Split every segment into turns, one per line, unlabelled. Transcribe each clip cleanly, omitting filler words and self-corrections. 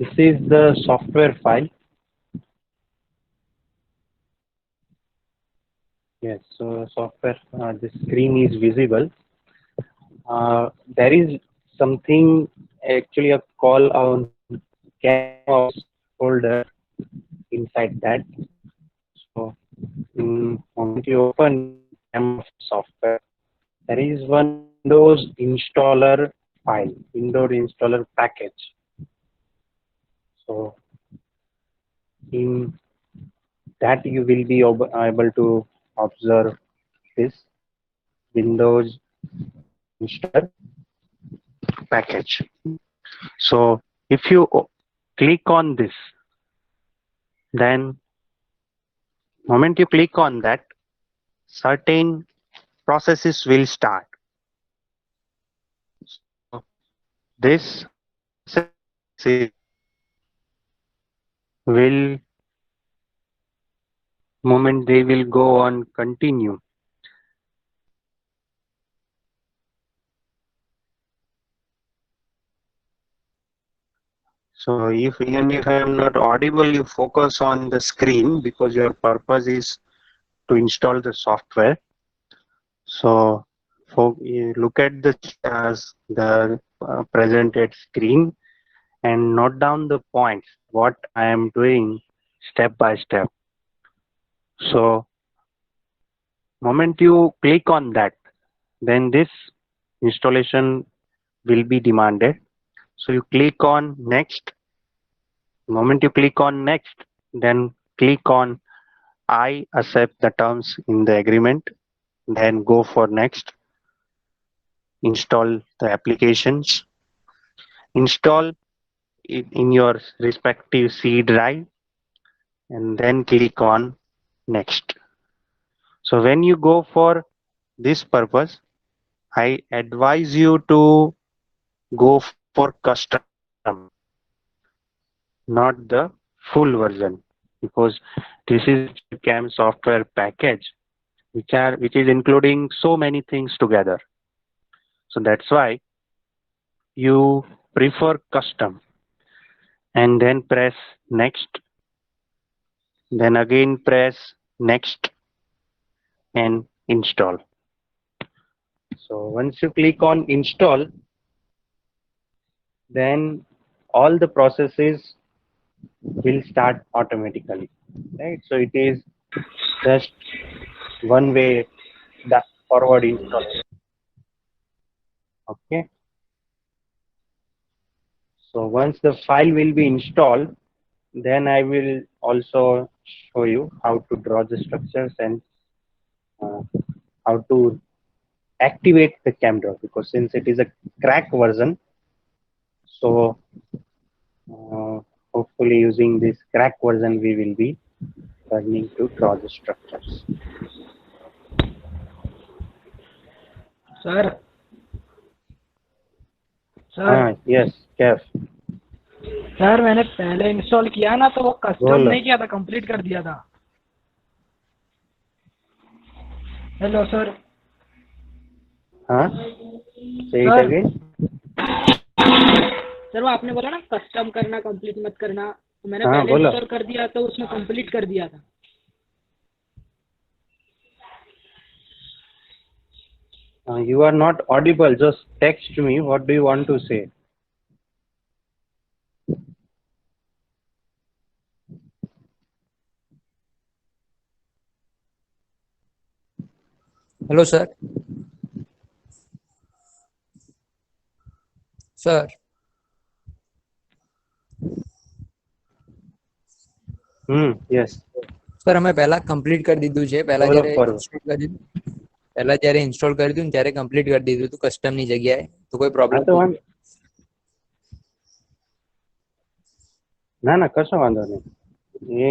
This is the software file. Yes, so software, the screen is visible. There is something, actually a call on CAMOS folder inside that. So in moment you open CAMOS software, there is one Windows installer file, Windows installer package. So in that you will be able to observe this Windows installer package. So if you click on this, then moment you click on that, certain processes will start. So this will moment they will go on continue. So even if I am not audible, you focus on the screen because your purpose is to install the software. So you look at the presented screen and note down the points what I am doing step by step. So moment you click on that, then this installation will be demanded. So you click on next. Moment you click on next, then click on I accept the terms in the agreement, then go for next. Install the applications, install it in your respective C drive, and then click on next. So when you go for this purpose, I advise you to go for custom, not the full version, because this is CAM software package which is including so many things together. So that's why you prefer custom and then press next, then again press next and install. So once you click on install, then all the processes will start automatically, right? So it is just one way that forward install. Okay. So once the file will be installed, then I will also show you how to draw the structures and how to activate the camera, because since it is a crack version, so hopefully using this crack version we will be learning to draw the structures.
Sir
yes Kaif
sir मैंने पहले install किया ना तो वो custom
बोलो।
नहीं किया था, कंप्लीट कर दिया था। Hello sir.
हाँ सही
सर
अगेन।
सर वो आपने बोला ना कस्टम करना, कंप्लीट मत करना, तो मैंने
हाँ
पहले
बोलो।
इंस्टॉल कर दिया तो उसने कंप्लीट कर दिया था।
You are not audible, just text me what do you want to say.
Hello, sir. Sir.
Yes.
Sir અમે પહેલા કમ્પ્લીટ કરી દીધું છે, પહેલા જ્યારે ઇન્સ્ટોલ કરી દીધું, પહેલા જ્યારે ઇન્સ્ટોલ કરી દીધું ત્યારે કમ્પ્લીટ કરી દીધું હતું કસ્ટમની જગ્યાએ, તો કોઈ પ્રોબ્લેમ
ના ના કશો વાંધો નહીં. એ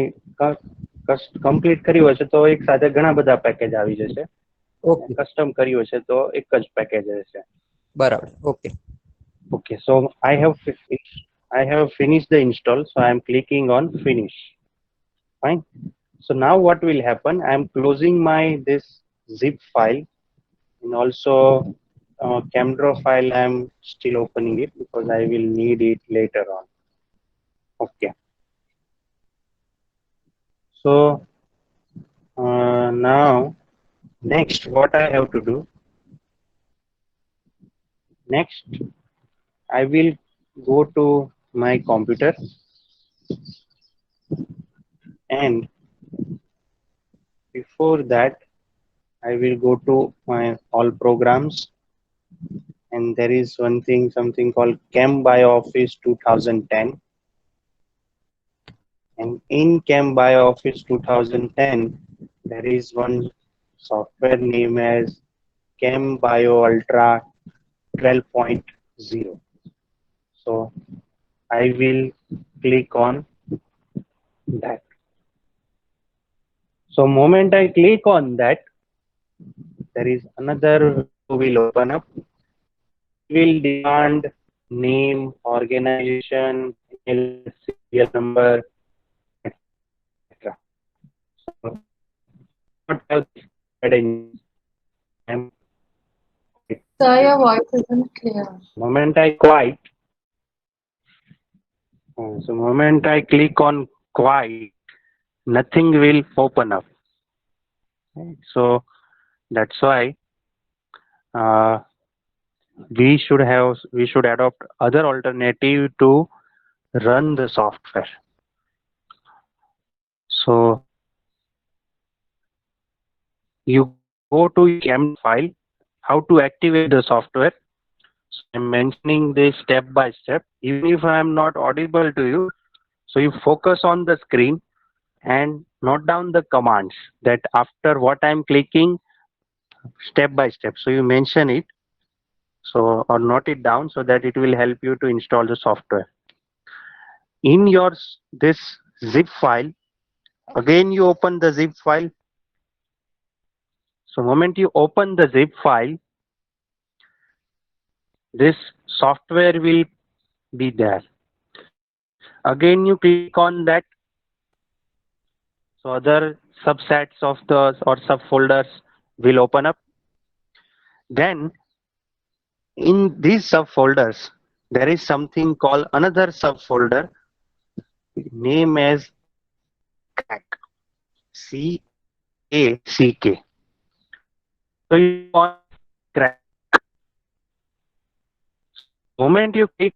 કમ્પ્લીટ કર્યું હશે તો એક સાથે ઘણા બધા પેકેજ આવી જશે. ઓકે. કસ્ટમ કર્યું હશે તો એક જ પેકેજ રહેશે.
બરાબર. Okay.
Okay, so I have finished the install, so I am clicking on finish. Fine. So now what will happen, I am closing this zip file, and also CamDraw file I am still opening it because I will need it later on. Okay. So now next what I have to do, next I will go to my computer and before that I will go to my all programs and there is one thing, something called ChemBioOffice 2010, and in ChemBioOffice 2010 there is one software name as ChemBio Ultra 12.0. So I will click on that. So moment I click on that, there is another window will open up. It will demand name, organization, serial number, etc. So not have this heading.
Sir, your voice isn't clear.
Moment I quiet, so moment I click on quiet, nothing will open up. Right? So that's why we should adopt other alternative to run the software. So you go to chem file, how to activate the software. So I'm mentioning this step by step. Even if I am not audible to you, so you focus on the screen and note down the commands that after what I'm clicking step by step. So you mention it, so or note it down so that it will help you to install the software. In your this zip file, again you open the zip file. So moment you open the zip file, this software will be there. Again you click on that, so other subsets of the or subfolders will open up. Then in these subfolders there is something called another subfolder name as crack, CACK. So you want crack. Moment you click,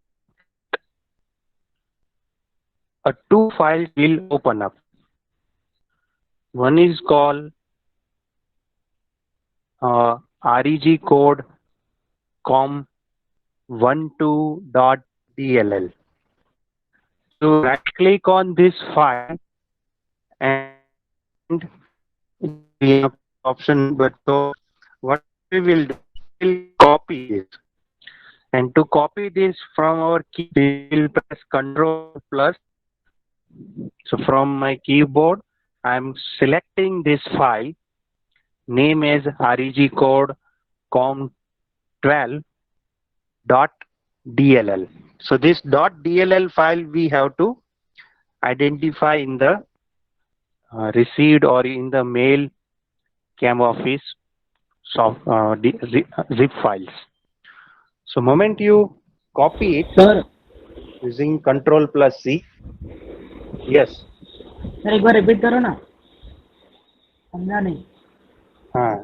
two files will open up. One is called reg code com12.dll. So right click on this file and we have option, but so what we will do, we will copy this. And to copy this from our key, we will press Ctrl plus. So from my keyboard, I am selecting this file, name as reg code com12.dll. So this .dll file we have to identify in the received or in the mail ChemOffice zip files. So moment you copy it
sir
using Ctrl plus C. Yes.
Sir एक बार repeat करो ना, समझा नहीं.
हाँ,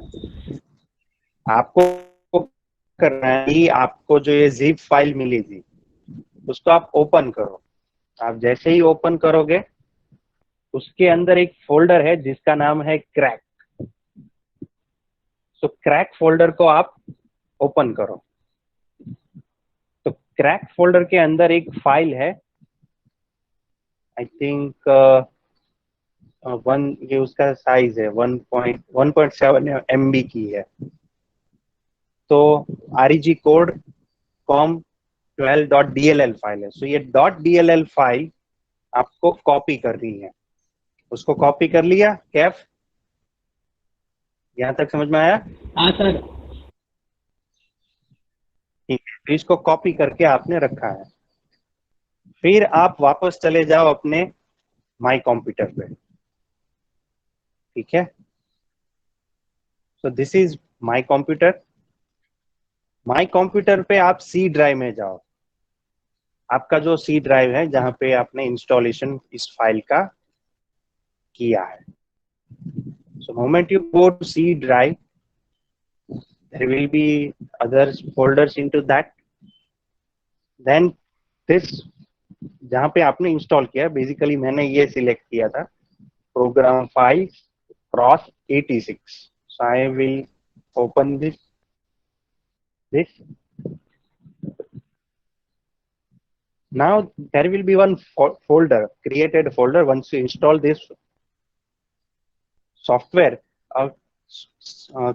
आपको करना है कि आपको जो ये जिप फाइल मिली थी उसको आप ओपन करो. आप जैसे ही ओपन करोगे उसके अंदर एक फोल्डर है जिसका नाम है क्रैक. तो क्रैक फोल्डर को आप ओपन करो. तो क्रैक फोल्डर के अंदर एक फाइल है, आई थिंक ये उसका साइज है 1.7 MB की है. तो reg कोड com12.dll फाइल है. सो ये .dll फाइल आपको कॉपी करनी है. उसको कॉपी कर लिया कैफ? यहाँ तक समझ में आया?
हाँ सर.
ठीक है, तो इसको कॉपी करके आपने रखा है. फिर आप वापस चले जाओ अपने माई कंप्यूटर पे. ठीक है, so this is my computer. My computer पे आप सी ड्राइव में जाओ. आपका जो सी ड्राइव है जहां पे आपने इंस्टॉलेशन इस फाइल का किया है. So moment you go to C drive, there will be other folders into that. Then this जहाँ पे आपने इंस्टॉल किया, बेसिकली मैंने ये सिलेक्ट किया था program 5 cross 86. So I will open this. Now there will be one folder, created folder. Once you install this software,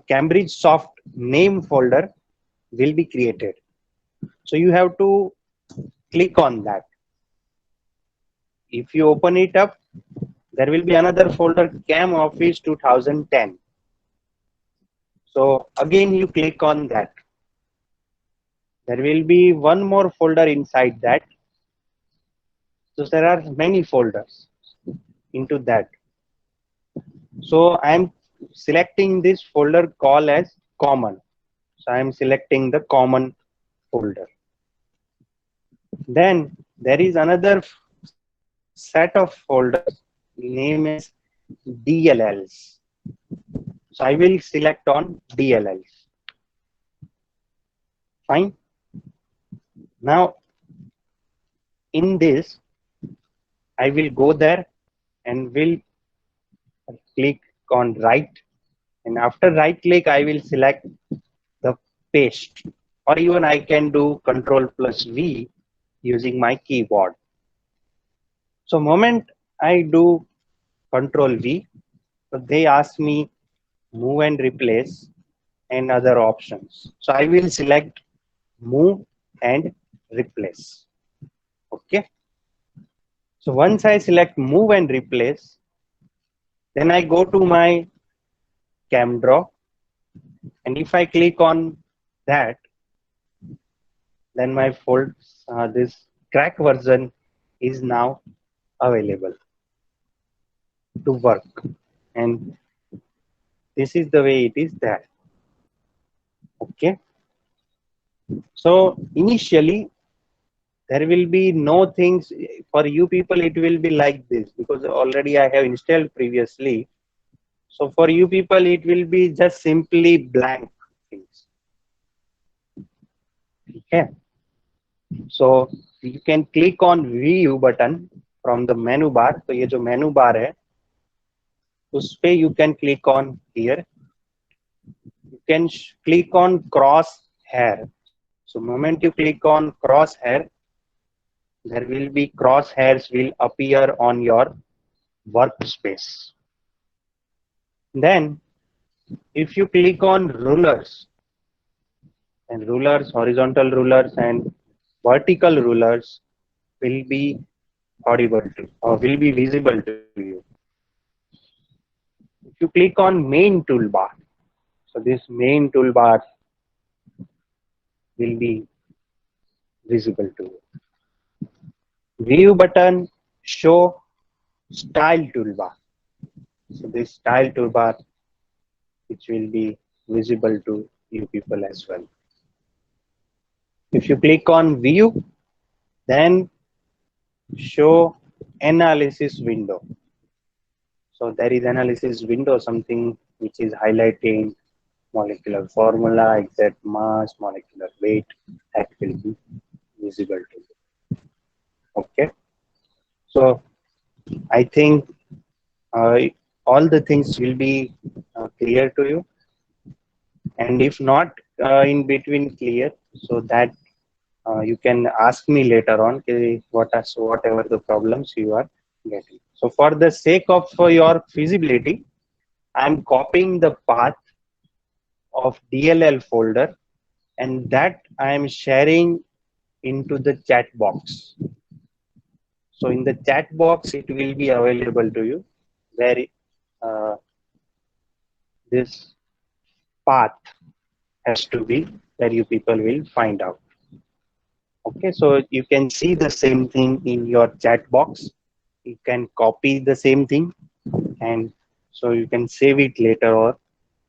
Cambridge soft name folder will be created. So you have to click on that. If you open it up, there will be another folder, Cam Office 2010. So again you click on that. There will be one more folder inside that. So there are many folders into that. So I am selecting this folder called as common. So I am selecting the common folder. Then there is another set of folders, name is DLLs. So I will select on DLLs. Fine. Now in this, I will go there and will click on right. And after right click, I will select the paste, or even I can do Ctrl+V using my keyboard. So moment I do Ctrl+V, so they ask me move and replace and other options. So I will select move and replace. Okay. So once I select move and replace, then I go to my CamDraw, and if I click on that, then my this crack version is now available to work, and this is the way it is there. Okay. So initially there will be no things for you people. It will be like this because already I have installed previously. So for you people, it will be just simply blank things. Okay. So you can click on View button from the menu bar. So ये जो menu bar है, उस पे you can click on here. You can click on crosshair. So moment you click on crosshair, there will be crosshairs will appear on your workspace. Then if you click on rulers, and rulers, horizontal rulers and vertical rulers will be audible to, or will be visible to you. If you click on main toolbar, so this main toolbar will be visible to you. View button, show style toolbar. So this style toolbar, which will be visible to you people as well. If you click on view, then show analysis window. So there is analysis window, something which is highlighting molecular formula, exact mass, molecular weight, that will be visible to you. Okay. So I think all the things will be clear to you, and if not in between clear, so that you can ask me later on whatever the problems you are getting. So for the sake of your feasibility, I'm copying the path of DLL folder, and that I am sharing into the chat box. So in the chat box, it will be available to you where this path has to be, where you people will find out. Okay, so you can see the same thing in your chat box. You can copy the same thing, and so you can save it later on,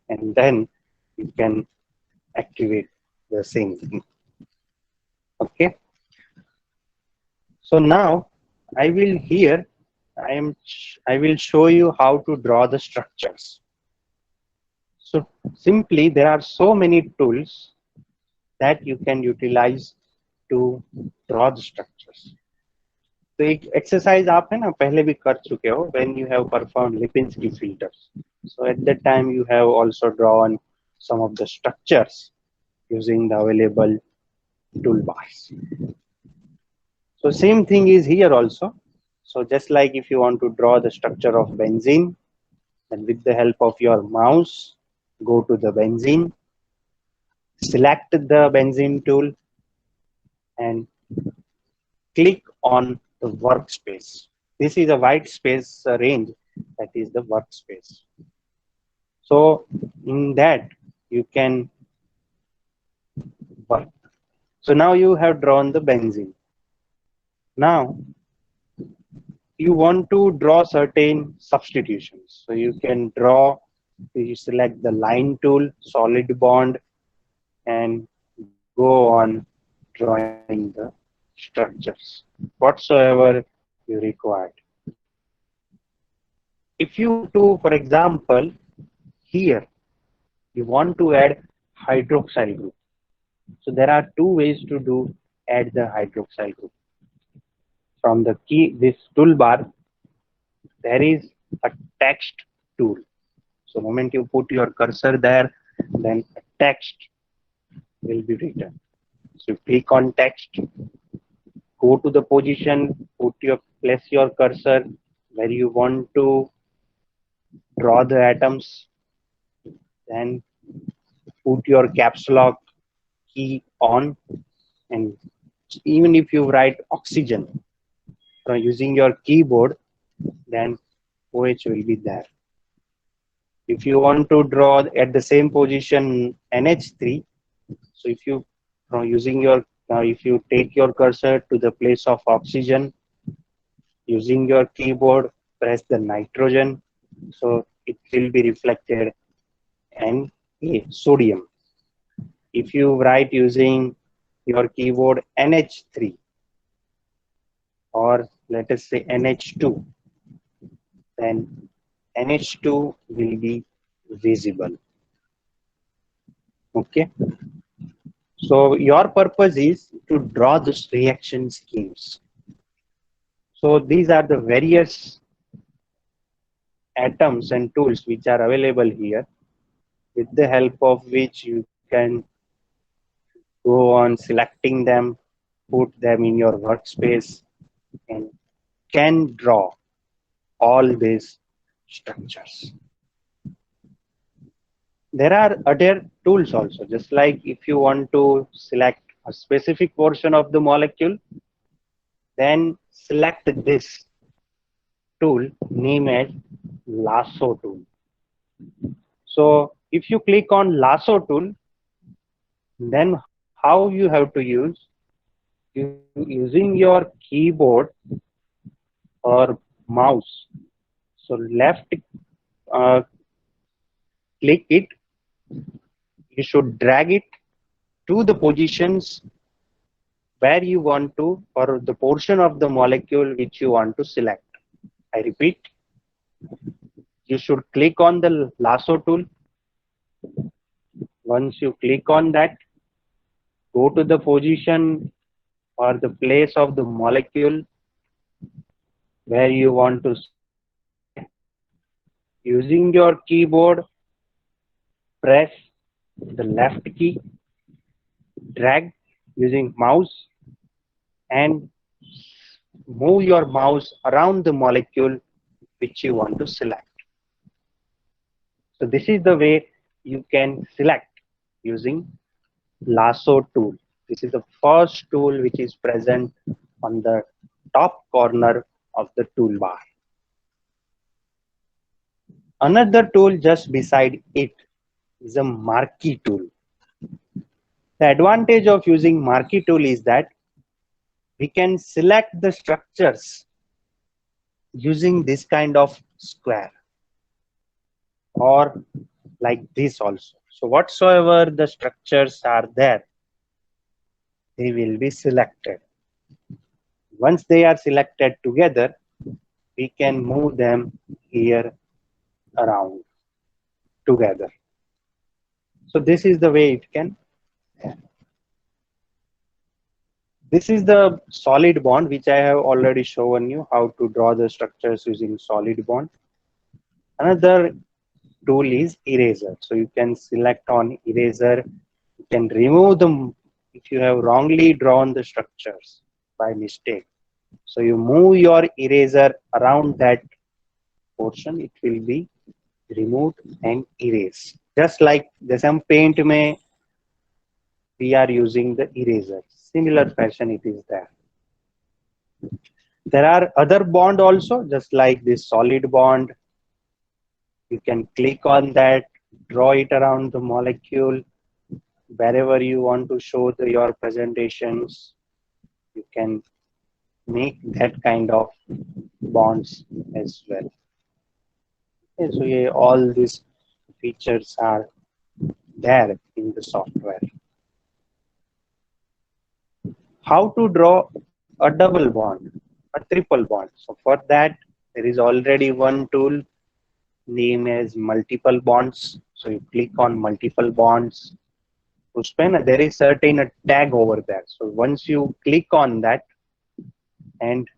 and then you can activate the same thing. Okay. So now I will I will show you how to draw the structures. So simply there are so many tools that you can utilize to draw the structures. तो एक exercise आप है ना पहले भी कर चुके हो when you have performed Lipinski filters. So at that time you have also drawn some of the structures using the available toolbars. So same thing is here also. So just like if you want to draw the structure of benzene, then with the help of your mouse, go to the benzene, select the benzene tool and click on the workspace. This is a white space range, that is the workspace. So in that you can work. So now you have drawn the benzene. Now you want to draw certain substitutions. So you can draw, you select the line tool, solid bond, and go on drawing the structures whatsoever you required. If you want to, for example, here you want to add hydroxyl group. So there are two ways to do add the hydroxyl group. From the key, this toolbar, there is a text tool. So the moment you put your cursor there, then a text will be written. So you click on text, go to the position, place your cursor where you want to draw the atoms, then put your caps lock key on, and even if you write oxygen from using your keyboard, then OH will be there. If you want to draw at the same position NH3, so if you using your if you take your cursor to the place of oxygen using your keyboard, press the nitrogen, so it will be reflected and sodium. If you write using your keyboard NH3 or let us say NH2, then NH2 will be visible. Okay. So your purpose is to draw this reaction schemes. So these are the various atoms and tools which are available here, with the help of which you can go on selecting them, put them in your workspace, and can draw all these structures. There are other tools also, just like if you want to select a specific portion of the molecule, then select this tool named as lasso tool. So if you click on lasso tool, then how you have to use, using your keyboard or mouse. So left click it, you should drag it to the positions where you want to, or the portion of the molecule which you want to select. I repeat, you should click on the lasso tool. Once you click on that, go to the position or the place of the molecule where you want to select. Using your keyboard, press the left key, drag using mouse, and move your mouse around the molecule which you want to select. So this is the way you can select using lasso tool. This is the first tool which is present on the top corner of the toolbar. Another tool just beside it is a marquee tool. The advantage of using marquee tool is that we can select the structures using this kind of square or like this also. So whatsoever the structures are there, they will be selected. Once they are selected together, we can move them here around together. So this is the way it can. This is the solid bond, which I have already shown you how to draw the structures using solid bond. Another tool is eraser. So you can select on eraser. You can remove them if you have wrongly drawn the structures by mistake. So you move your eraser around that portion, it will be removed and erased. Just like the some paint may we are using the eraser. Similar fashion it is there. There are other bond also, just like this solid bond. You can click on that, draw it around the molecule. Wherever you want to show your presentations, you can make that kind of bonds as well. Okay, so yeah, all these features are there in the software. How to draw a double bond, a triple bond? So for that, there is already one tool named as multiple bonds. So you click on multiple bonds. There is certain a tag over there. So once you click on that and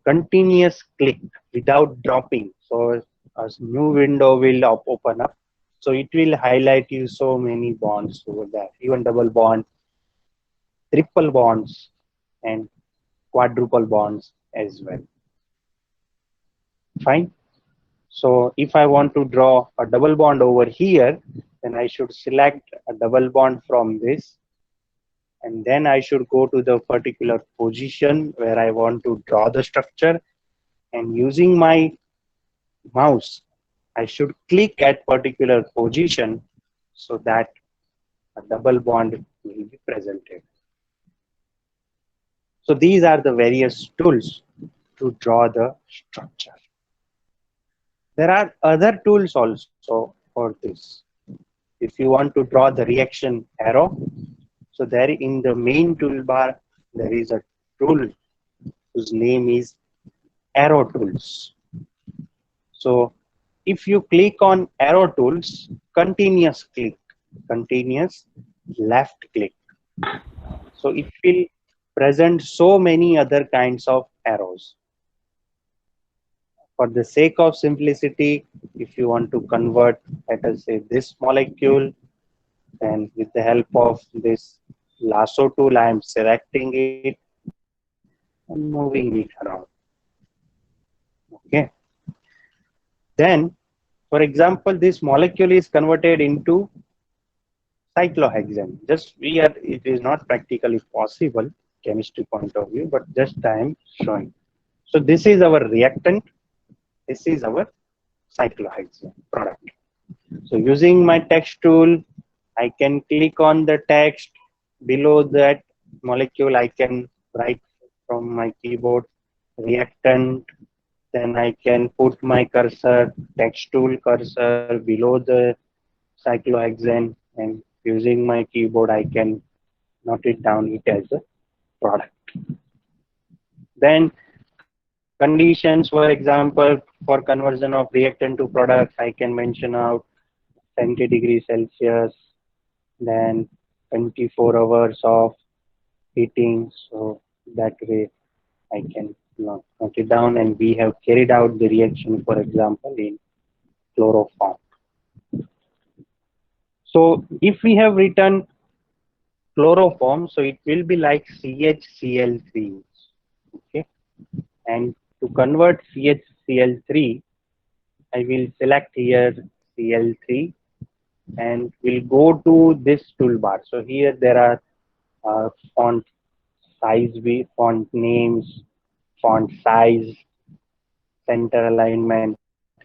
continuous click without dropping, so a new window will open up. So it will highlight you so many bonds over there, even double bond, triple bonds, and quadruple bonds as well. Fine. So if I want to draw a double bond over here, then I should select a double bond from this, and then I should go to the particular position where I want to draw the structure, and using my mouse I should click at particular position so that a double bond will be presented. So these are the various tools to draw the structure. There are other tools also for this. If you want to draw the reaction arrow, so there in the main toolbar there is a tool whose name is arrow tools. So if you click on arrow tools, continuous click, continuous left click. So it will present so many other kinds of arrows. For the sake of simplicity, if you want to convert, let us say this molecule, then with the help of this lasso tool, I am selecting it and moving it around. Okay. Then, for example, this molecule is converted into cyclohexane. It is not practically possible chemistry point of view, but just I am showing. So this is our reactant. This is our cyclohexane product. So using my text tool, I can click on the text. Below that molecule, I can write from my keyboard reactant. Then I can put my cursor, text tool cursor below the cyclohexane, and using my keyboard, I can note it down it as a product. Then conditions, for example, for conversion of reactant to product, I can mention out 70 degrees Celsius, then 24 hours of heating. So that way I can note it down, and we have carried out the reaction, for example, in chloroform. So if we have written chloroform, so it will be like CHCl3. Okay, and to convert CHCl3, I will select here Cl3 and will go to this toolbar. So here there are font size, font names, font size, center alignment,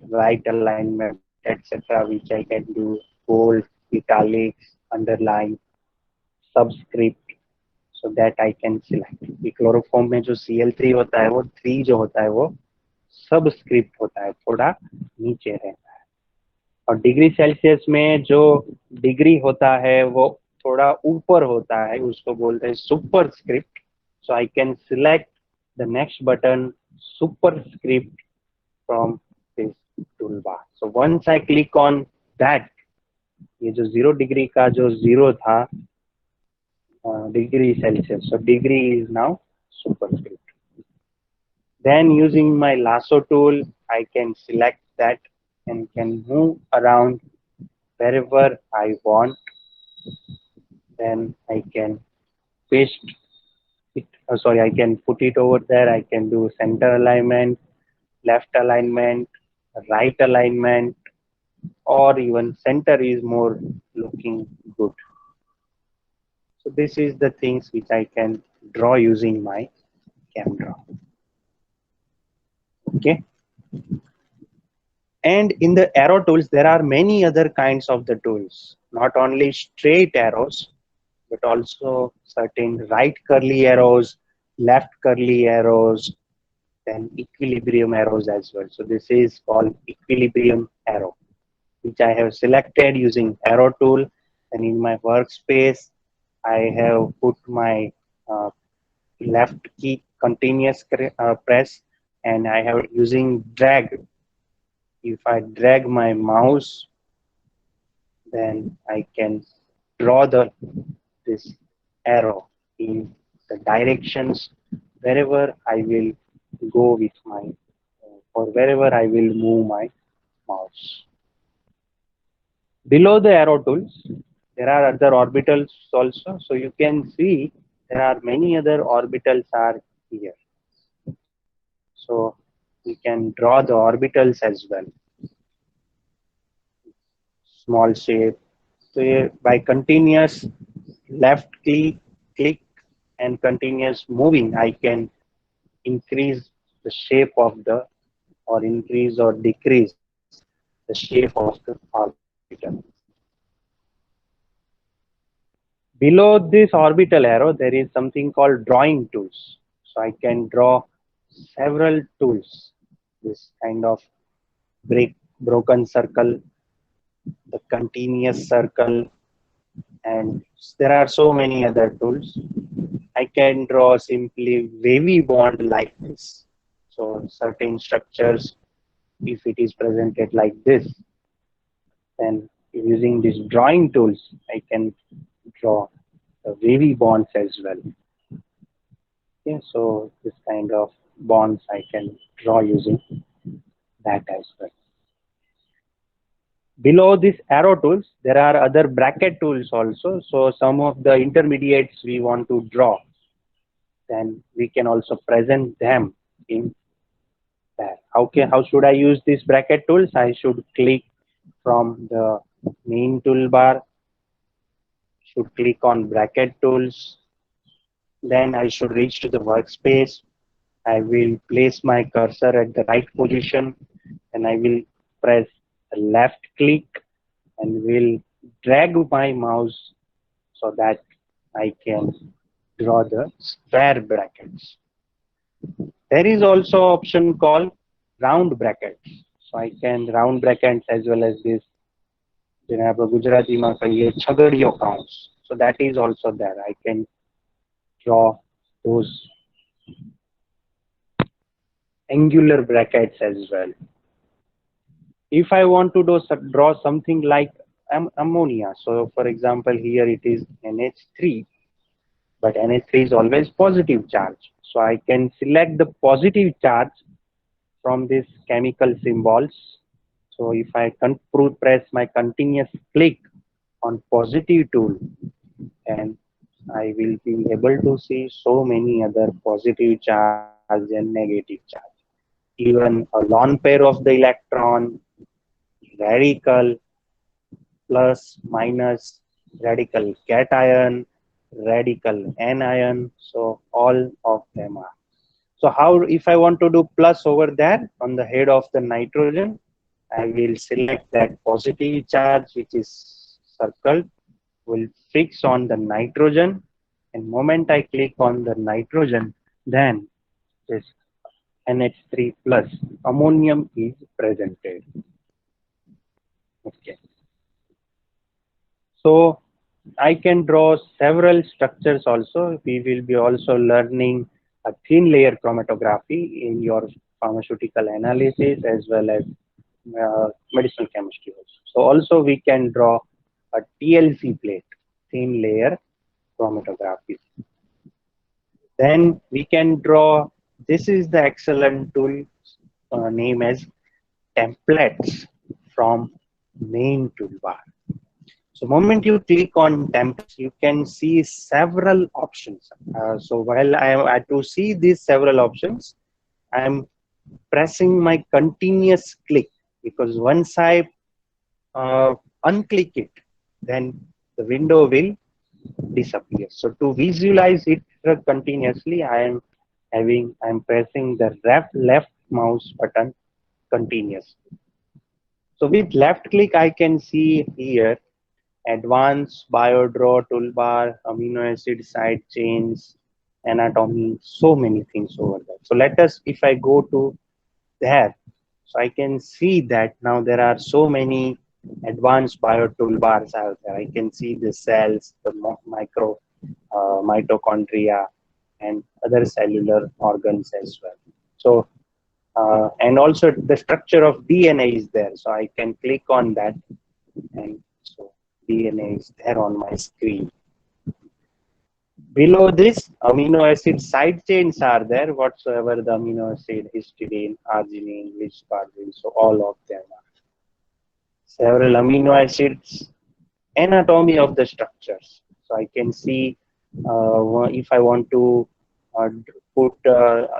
right alignment, etc., which I can do bold, italics, underline, subscript, so that I can select. कि chloroform में जो Cl3 होता है वो 3 जो होता है वो सबस्क्रिप्ट होता है, थोड़ा नीचे रहता है, और डिग्री सेल्सियस में जो डिग्री होता है वो थोड़ा ऊपर होता है, उसको बोलते हैं superscript, So I can select the next button superscript from this toolbar. So once I click on that, ये जो 0 डिग्री का जो 0 था degree Celsius, so degree is now superscript. Then using my lasso tool, I can select that and can move around wherever I want. Then I can paste it, I can put it over there. I can do center alignment, left alignment, right alignment, or even center is more looking good. So this is the things which I can draw using my camera. Okay. And in the arrow tools, there are many other kinds of the tools, not only straight arrows, but also certain right curly arrows, left curly arrows, then equilibrium arrows as well. So this is called equilibrium arrow, which I have selected using arrow tool. And in my workspace, I have put my left key continuous press, and I have using drag. If I drag my mouse, then I can draw this arrow in the directions wherever I will go with my or wherever I will move my mouse. Below the arrow tools, there are other orbitals also. So you can see there are many other orbitals are here. So we can draw the orbitals as well. Small shape. So here, by continuous left click and continuous moving, I can increase the shape of the or increase or decrease the shape of the orbital. Below this orbital arrow, there is something called drawing tools. So I can draw several tools, this kind of broken circle, the continuous circle, and there are so many other tools. I can draw simply wavy bond like this. So certain structures, if it is presented like this, then using these drawing tools, I can draw the wavy bonds as well. Okay, so this kind of bonds I can draw using that as well. Below these arrow tools, there are other bracket tools also. So some of the intermediates we want to draw, then we can also present them in there. How should I use these bracket tools? I should click from the main toolbar, should click on bracket tools. Then I should reach to the workspace. I will place my cursor at the right position and I will press left click and will drag my mouse so that I can draw the square brackets. There is also option called round brackets. So I can round brackets as well as this. Gujarati ma kahiye chagadiyo counts. So that is also there. I can draw those angular brackets as well. If I want to draw something like ammonia, so for example here it is NH3, but NH3 is always positive charge. So I can select the positive charge from these chemical symbols. So if I press my continuous click on positive tool, and I will be able to see so many other positive charge and negative charge. Even a lone pair of the electron, radical, plus, minus, radical cation, radical anion. So all of them are. So how, if I want to do plus over there on the head of the nitrogen, I will select that positive charge which is circled, will fix on the nitrogen, and moment I click on the nitrogen, then this NH3 plus ammonium is presented. Okay. So I can draw several structures also. We will be also learning a thin layer chromatography in your pharmaceutical analysis as well as medicinal chemistry also. So also we can draw a TLC plate, thin layer chromatography. Then we can draw, this is the excellent tool name as templates from main toolbar. So moment you click on templates, you can see several options. So while to see these several options, I am pressing my continuous click, because once I unclick it, then the window will disappear. So to visualize it continuously, I'm pressing the left mouse button continuously. So with left click, I can see here advanced biodraw toolbar, amino acid side chains, anatomy, so many things over there. So let us, if I go to there, so I can see that now there are so many advanced bio toolbars out there. I can see the cells, the mitochondria, and other cellular organs as well. So and also the structure of DNA is there. So I can click on that, and so DNA is there on my screen. Below this, amino acid side chains are there, whatsoever the amino acid, histidine, arginine, lisparvine, so all of them are. Several amino acids, anatomy of the structures. So I can see if I want to put,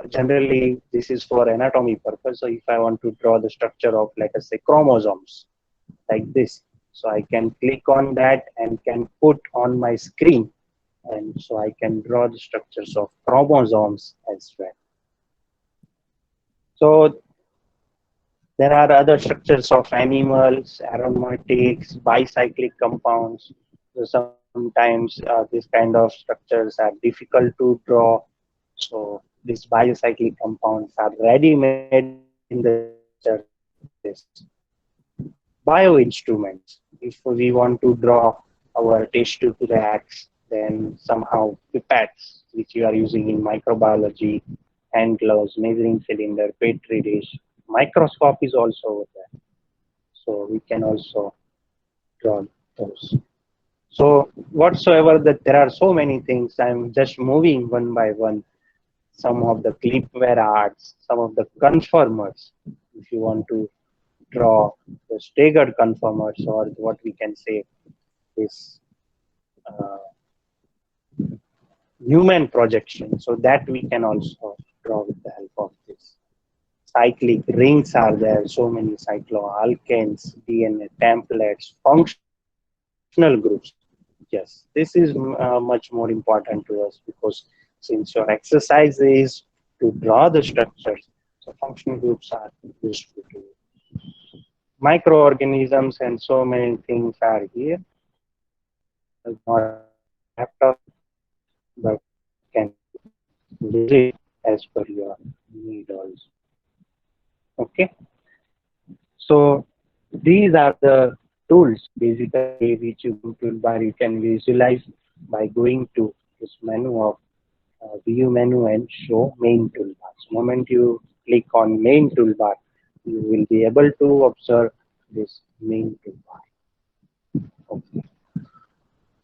generally this is for anatomy purpose, so if I want to draw the structure of, let us say, chromosomes, like this, so I can click on that and can put on my screen, and so I can draw the structures of chromosomes as well. So there are other structures of animals, aromatics, bicyclic compounds. So sometimes these kind of structures are difficult to draw. So these bicyclic compounds are ready-made in the structures like this. Bioinstruments. If we want to draw our tissue to reacts, then somehow pipettes, which you are using in microbiology, hand gloves, measuring cylinder, petri dish, microscope is also over there. So we can also draw those. So whatsoever that there are so many things, I'm just moving one by one. Some of the clipware arts, some of the conformers, if you want to draw the staggered conformers, or what we can say is uh, human projection. So that we can also draw with the help of this. Cyclic rings are there, so many cycloalkanes, DNA templates, functional groups. Yes, this is much more important to us, because since your exercise is to draw the structures, so functional groups are useful to you. Microorganisms and so many things are here. Not laptop, but can visit as per your need also. Okay, so these are the tools basically which you go toolbar you can visualize by going to this menu of view menu and show main toolbar. So moment you click on main toolbar, you will be able to observe this main toolbar. Okay.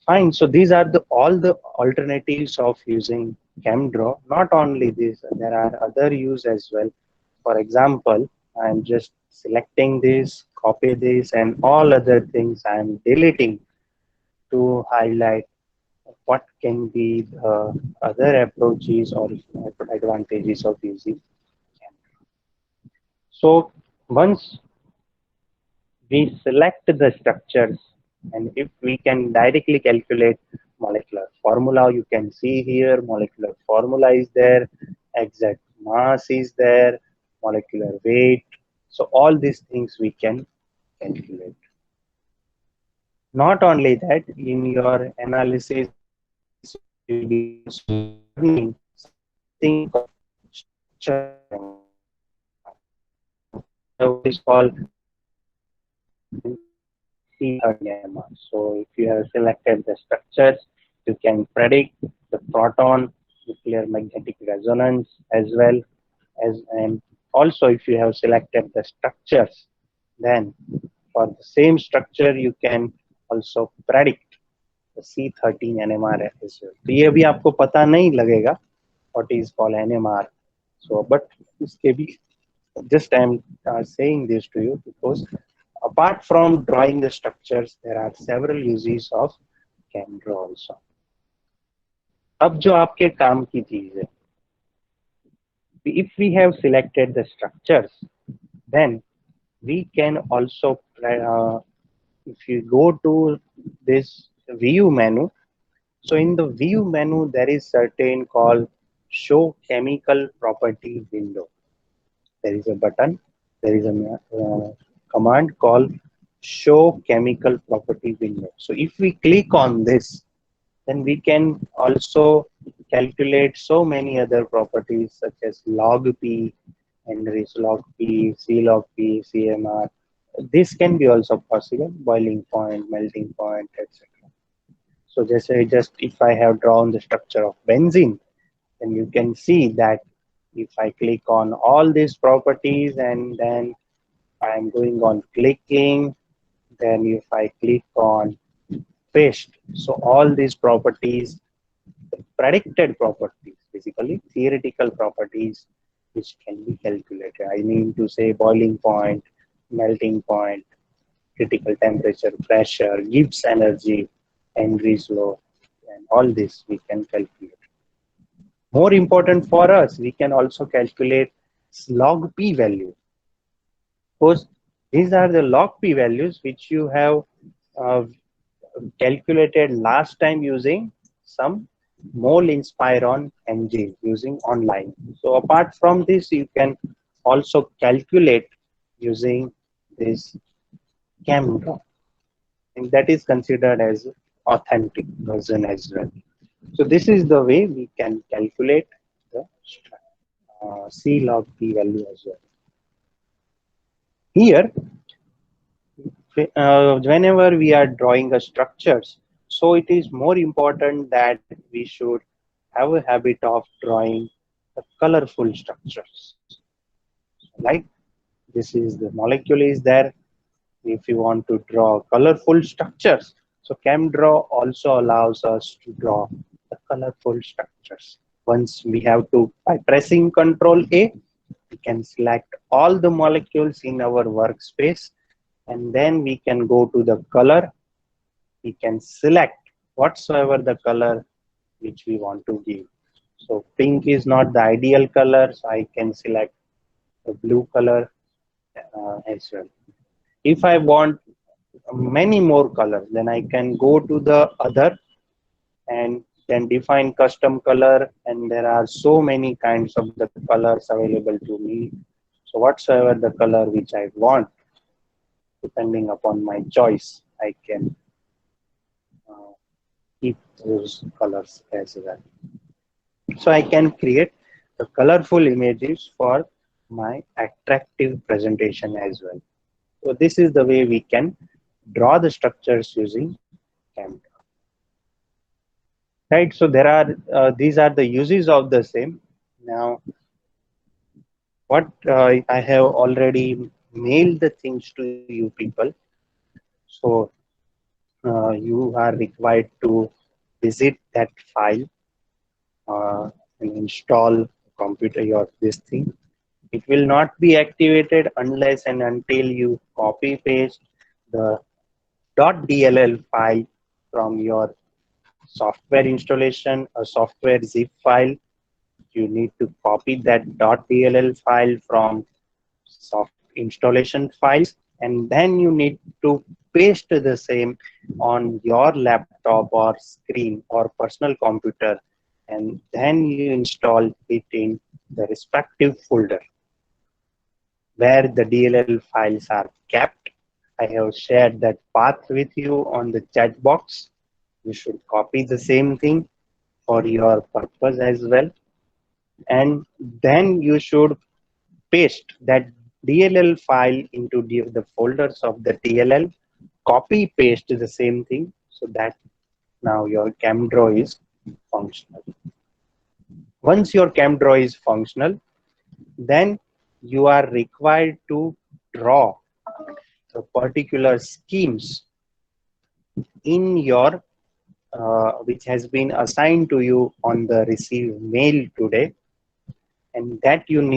Fine. So these are all the alternatives of using ChemDraw. Not only this, there are other use as well. For example, I'm just selecting this, copy this, and all other things I'm deleting to highlight what can be the other approaches or advantages of using ChemDraw. So once we select the structures, and if we can directly calculate molecular formula, you can see here molecular formula is there, exact mass is there, molecular weight. So all these things we can calculate. Not only that, in your analysis you will be learning something called structure, what is called C30NMR. So if you have selected the structures, you can predict the proton nuclear magnetic resonance as well as, and also if you have selected the structures, then for the same structure you can also predict the C13 NMR as well. तो ये अभी आपको पता नहीं लगेगा what is called NMR. So but इसके भी just I am saying this to you because apart from drawing the structures, there are several uses of CAMDRAW also. अब जो आपके काम की चीज है, if we have selected the structures, then we can also if you go to this view menu, so in the view menu there is certain called show chemical property window. There is a button, there is a command called show chemical property window. So if we click on this, then we can also calculate so many other properties such as log P, Henry's log P, C log P, CMR. This can be also possible, boiling point, melting point, etc. So just if I have drawn the structure of benzene, then you can see that if I click on all these properties and then I'm going on clicking, then if I click on paste, so all these properties, the predicted properties, basically theoretical properties which can be calculated. I mean to say boiling point, melting point, critical temperature, pressure, Gibbs energy, Henry's law, and all this we can calculate. More important for us, we can also calculate log P value. Suppose these are the log P values which you have calculated last time using some mole inspiron engine using online. So apart from this, you can also calculate using this CAMDRAW, and that is considered as authentic version as well. So this is the way we can calculate the C log P value as well. Here, whenever we are drawing a structures, so it is more important that we should have a habit of drawing the colorful structures. Like this is the molecule is there. If you want to draw colorful structures, so CAMDRAW also allows us to draw the colorful structures. Once we have to, by pressing Ctrl A, we can select all the molecules in our workspace, and then we can go to the color. We can select whatsoever the color which we want to give. So pink is not the ideal color, so I can select the blue color as well. If I want many more colors, then I can go to the other and then define custom color, and there are so many kinds of the colors available to me. So whatsoever the color which I want, depending upon my choice, I can keep those colors as well. So I can create the colorful images for my attractive presentation as well. So this is the way we can draw the structures using CAMDRAW. Right, so there are these are the uses of the same. Now, what I have already mailed the things to you people. So you are required to visit that file and install computer your this thing. It will not be activated unless and until you copy paste the .dll file from your software installation, a software zip file. You need to copy that .dll file from soft installation files, and then you need to paste the same on your laptop or screen or personal computer, and then you install it in the respective folder where the DLL files are kept. I have shared that path with you on the chat box. You should copy the same thing for your purpose as well. And then you should paste that DLL file into the folders of the DLL copy paste the same thing so that now your CamDraw is functional. Once your CamDraw is functional, then you are required to draw the particular schemes in your which has been assigned to you on the receive mail today, and that you need